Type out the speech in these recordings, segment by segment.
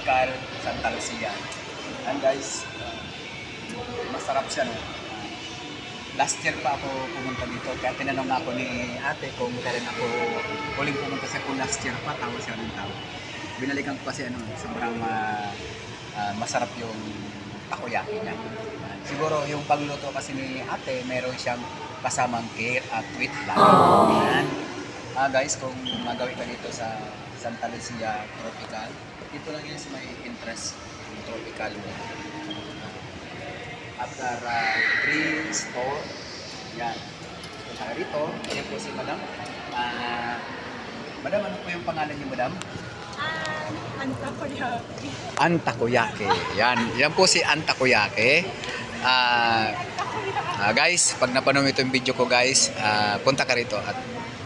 Tropical Santa Lucia. And guys, masarap siya, no? Last year pa ako pumunta dito, kaya tinanong ako ni ate kung kailan ako huling pumunta sa kung last year pa, tawa siya ng tao. Binalikan ko kasi sobrang masarap yung takoyaki niya. Siguro yung pagluto kasi ni ate, meron siyang kasamang care at wheat flour. Guys, kung magawin ka dito sa Santa Lucia Tropical, dito lang yan sa may interest yung Tropical. After 3 store, yan. Punta dito, yan po si Madam. Madam, ano po yung pangalan niyo, Madam? Antakoyaki. Antakoyaki. Yan po si Antakoyaki. Guys, pag napanood mo itong video ko guys, punta ka rito at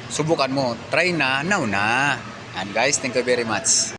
subukan mo. Try na, now na. And guys, thank you very much.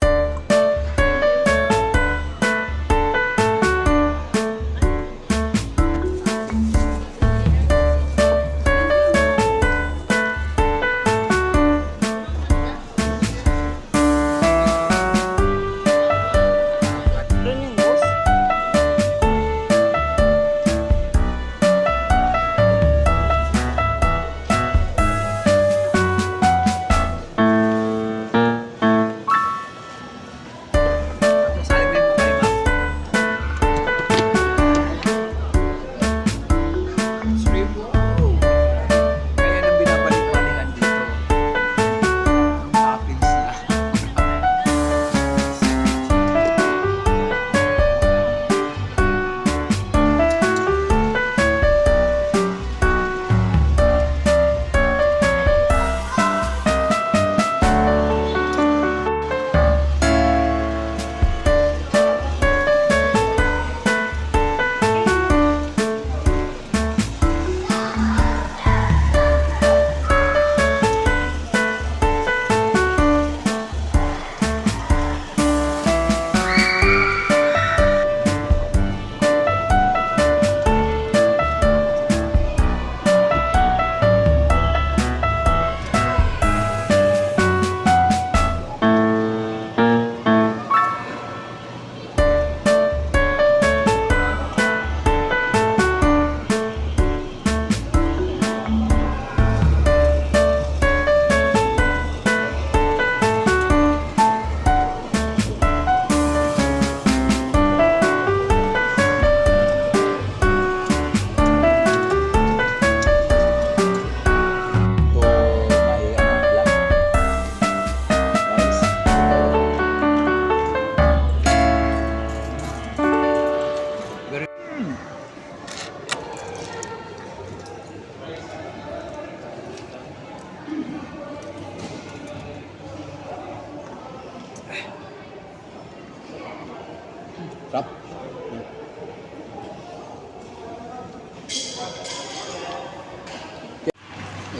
Sarap.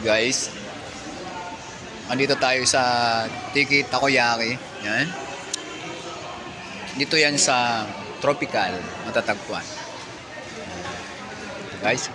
Guys, andito tayo sa Tiki Takoyaki. Yan. Dito yan sa Tropical, matatagpuan. Guys,